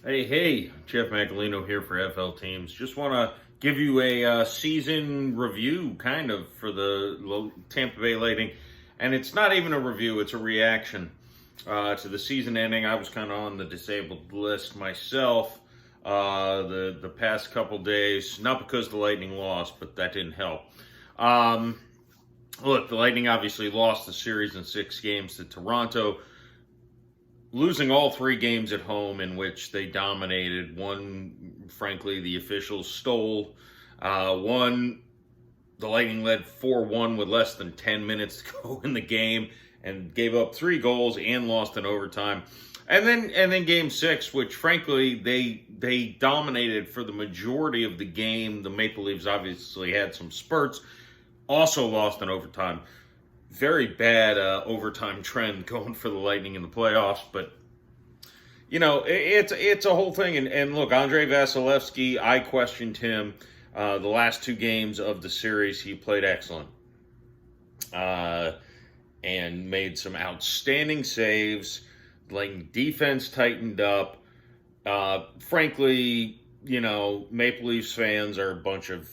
Hey, Jeff Macolino here for FL Teams. Just want to give you a season review, kind of, for the Tampa Bay Lightning. And it's not even a review, it's a reaction to the season ending. I was kind of on the disabled list myself the past couple days, not because the Lightning lost, but that didn't help. Look, the Lightning obviously lost the series in 6 games to Toronto, losing all 3 games at home in which they dominated. One, frankly, the officials stole. One, the Lightning led 4-1 with less than 10 minutes to go in the game and gave up 3 goals and lost in overtime. And then game 6, which frankly they dominated for the majority of the game. The Maple Leafs obviously had some spurts, also lost in overtime. Very bad overtime trend going for the Lightning in the playoffs, but it's a whole thing. And look, Andrei Vasilevsky, I questioned him the last 2 games of the series. He played excellent and made some outstanding saves. Lightning defense tightened up. Frankly, Maple Leafs fans are a bunch of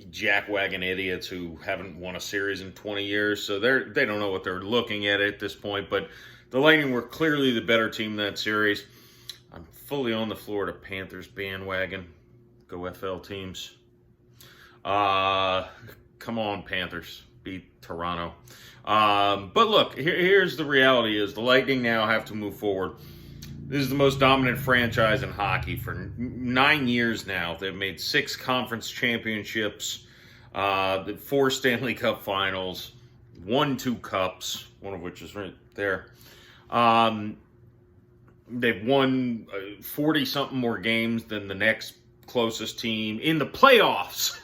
jackwagon idiots who haven't won a series in 20 years, so they don't know what they're looking at this point. But the Lightning were clearly the better team in that series. I'm fully on the Florida Panthers bandwagon. Go FL Teams. Come on, Panthers. Beat Toronto. But look, here's the reality is the Lightning now have to move forward. This is the most dominant franchise in hockey for 9 years now. They've made 6 conference championships, 4 Stanley Cup finals, won 2 cups, one of which is right there. They've won 40-something more games than the next closest team in the playoffs.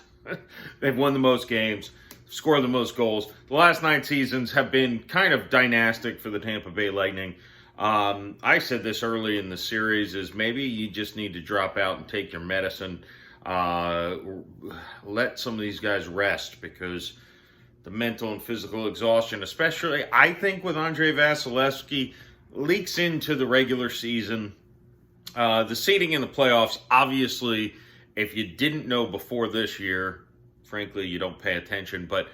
They've won the most games, scored the most goals. The last 9 seasons have been kind of dynastic for the Tampa Bay Lightning. I said this early in the series is maybe you just need to drop out and take your medicine. Let some of these guys rest because the mental and physical exhaustion, especially I think with Andrei Vasilevsky, leaks into the regular season. The seeding in the playoffs, obviously, if you didn't know before this year, frankly, you don't pay attention, but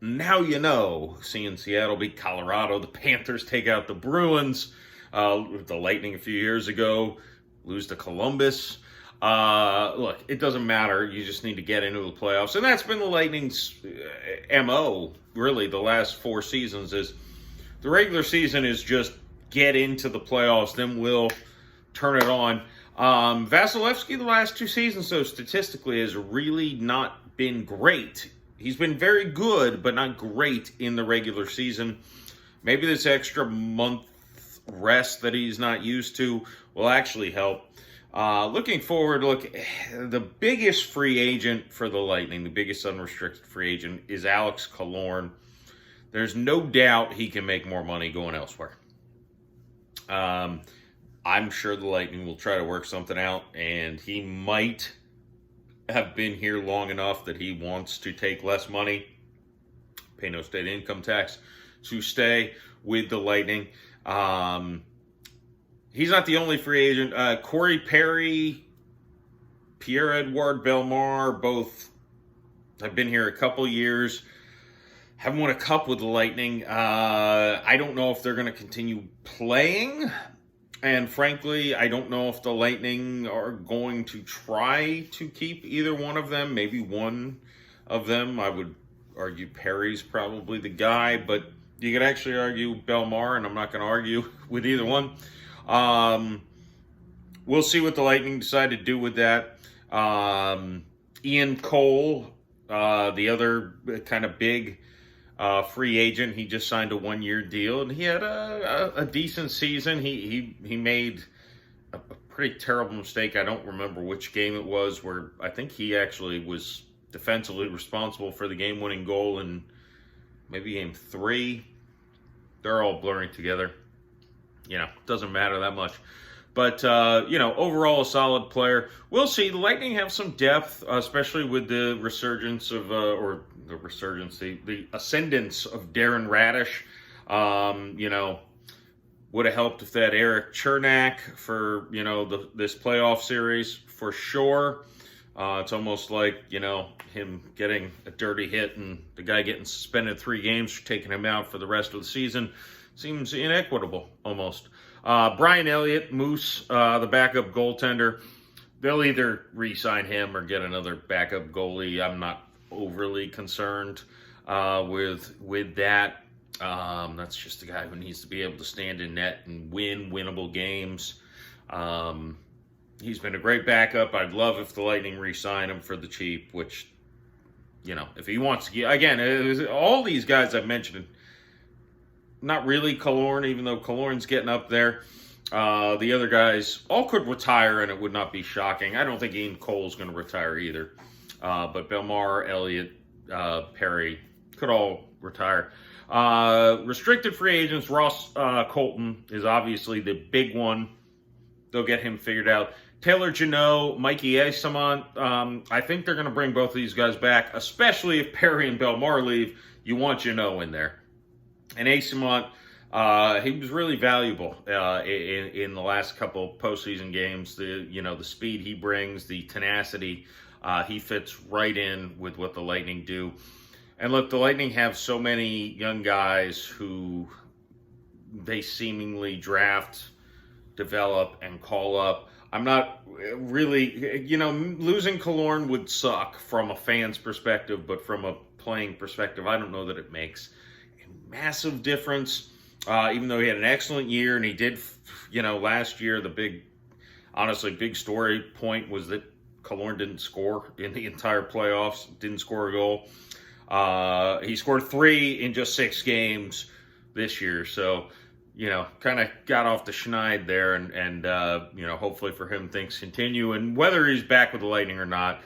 now you know, seeing Seattle beat Colorado, the Panthers take out the Bruins, the Lightning a few years ago, lose to Columbus. Look, it doesn't matter. You just need to get into the playoffs. And that's been the Lightning's MO, really, the last 4 seasons is the regular season is just get into the playoffs, then we'll turn it on. Vasilevsky, the last 2 seasons, though, statistically, has really not been great. He's been very good, but not great in the regular season. Maybe this extra month rest that he's not used to will actually help. Looking forward, look, the biggest free agent for the Lightning, the biggest unrestricted free agent, is Alex Killorn. There's no doubt he can make more money going elsewhere. I'm sure the Lightning will try to work something out, and he might have been here long enough that he wants to take less money, pay no state income tax, to stay with the Lightning. He's not the only free agent. Corey Perry, Pierre-Edouard Bellemare, both have been here a couple years. Haven't won a cup with the Lightning. I don't know if they're going to continue playing. And frankly, I don't know if the Lightning are going to try to keep either one of them. Maybe one of them. I would argue Perry's probably the guy, but you could actually argue Bellemare, and I'm not going to argue with either one. We'll see what the Lightning decide to do with that. Ian Cole, the other kind of big free agent, he just signed a 1-year deal, and he had a decent season. He made a pretty terrible mistake. I don't remember which game it was where I think he actually was defensively responsible for the game-winning goal in maybe game 3. They're all blurring together. Doesn't matter that much. But, overall a solid player. We'll see. The Lightning have some depth, especially with the resurgence of, the ascendance of Darren Radish. Would have helped if they had Eric Chernak for, this playoff series for sure. It's almost like, him getting a dirty hit and the guy getting suspended 3 games for taking him out for the rest of the season. Seems inequitable, almost. Brian Elliott, Moose, the backup goaltender. They'll either re-sign him or get another backup goalie. I'm not overly concerned with that. That's just a guy who needs to be able to stand in net and win winnable games. He's been a great backup. I'd love if the Lightning re-sign him for the cheap, which, if he wants to get, again, all these guys I've mentioned, not really Killorn, even though Killorn's getting up there. The other guys all could retire, and it would not be shocking. I don't think Ian Cole's going to retire either. But Belmar, Elliott, Perry could all retire. Restricted free agents, Ross Colton is obviously the big one. They'll get him figured out. Taylor Janot, Mikey Eyssimont, I think they're going to bring both of these guys back, especially if Perry and Belmar leave. You want Janot in there. And Eyssimont, he was really valuable in the last couple postseason games. The speed he brings, the tenacity, he fits right in with what the Lightning do. And look, the Lightning have so many young guys who they seemingly draft, develop, and call up. I'm not really, losing Killorn would suck from a fan's perspective, but from a playing perspective, I don't know that it makes a massive difference. Even though he had an excellent year, and he did, last year, the big story point was that Killorn didn't score in the entire playoffs, didn't score a goal. He scored 3 in just 6 games this year, so, kind of got off the schneid there, and hopefully for him things continue. And whether he's back with the Lightning or not,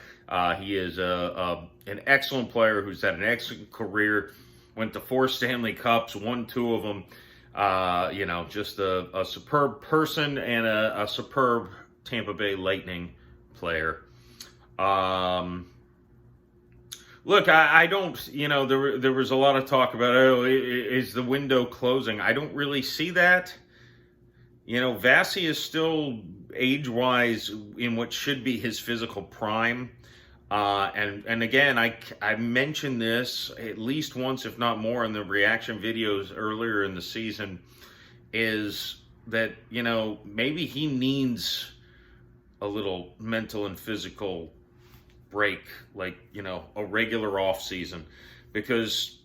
he is an excellent player who's had an excellent career, went to 4 Stanley Cups, won 2 of them. Just a superb person and a superb Tampa Bay Lightning player. Look, I don't, there was a lot of talk about, is the window closing? I don't really see that. Vasi is still age-wise in what should be his physical prime. And again, I mentioned this at least once, if not more, in the reaction videos earlier in the season, is that, maybe he needs a little mental and physical break, like, a regular off season, because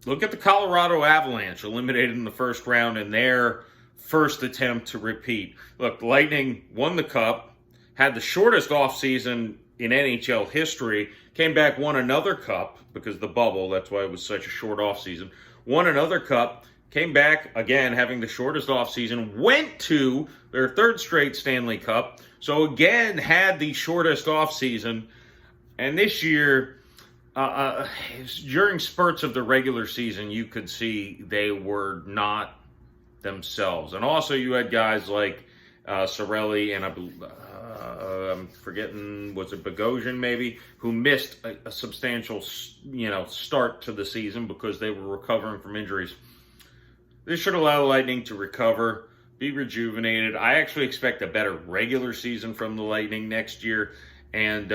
look at the Colorado Avalanche, eliminated in the first round in their first attempt to repeat. Look, the Lightning won the Cup, had the shortest off season in NHL history, came back, won another Cup, because the bubble, that's why it was such a short off season, won another Cup, came back, again, having the shortest off season, went to their 3rd straight Stanley Cup, so again, had the shortest off season. And this year, during spurts of the regular season, you could see they were not themselves. And also you had guys like Cirelli and I'm forgetting, was it Bogosian maybe, who missed a substantial, start to the season because they were recovering from injuries. This should allow the Lightning to recover, be rejuvenated. I actually expect a better regular season from the Lightning next year. And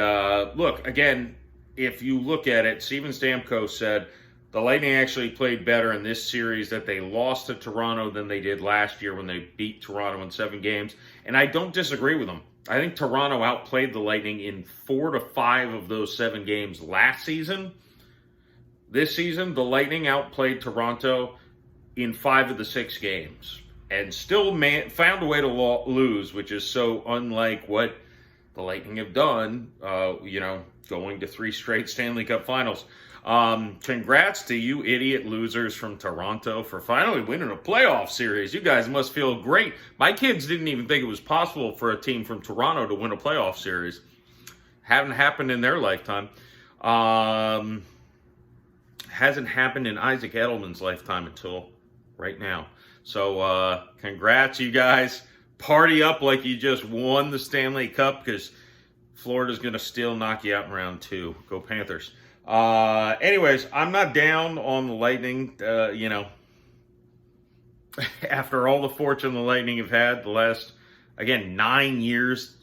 look, again, if you look at it, Steven Stamkos said the Lightning actually played better in this series, that they lost to Toronto than they did last year when they beat Toronto in 7 games. And I don't disagree with him. I think Toronto outplayed the Lightning in 4 to 5 of those 7 games last season. This season, the Lightning outplayed Toronto in 5 of the 6 games and still found a way to lose, which is so unlike what the Lightning have done, going to 3 straight Stanley Cup finals. Congrats to you idiot losers from Toronto for finally winning a playoff series. You guys must feel great. My kids didn't even think it was possible for a team from Toronto to win a playoff series. Haven't happened in their lifetime. Hasn't happened in Isaac Edelman's lifetime until right now. So congrats, you guys. Party up like you just won the Stanley Cup, because Florida's going to still knock you out in round 2. Go Panthers. Anyways, I'm not down on the Lightning. after all the fortune the Lightning have had the last, again, 9 years.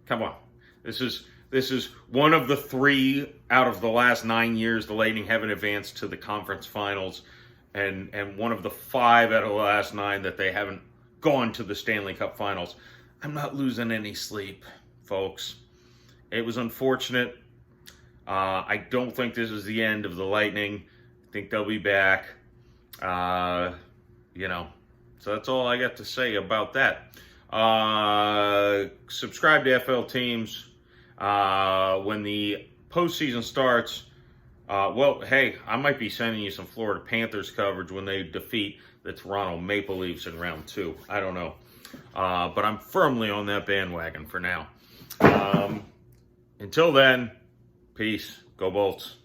Come on. This is one of the 3 out of the last 9 years the Lightning haven't advanced to the conference finals, and one of the 5 out of the last 9 that they haven't gone to the Stanley Cup finals. I'm not losing any sleep, folks. It was unfortunate. I don't think this is the end of the Lightning. I think they'll be back. So that's all I got to say about that. Subscribe to FL Teams. When the postseason starts, hey, I might be sending you some Florida Panthers coverage when they defeat the Toronto Maple Leafs in round 2. I don't know. But I'm firmly on that bandwagon for now. Until then, peace. Go Bolts.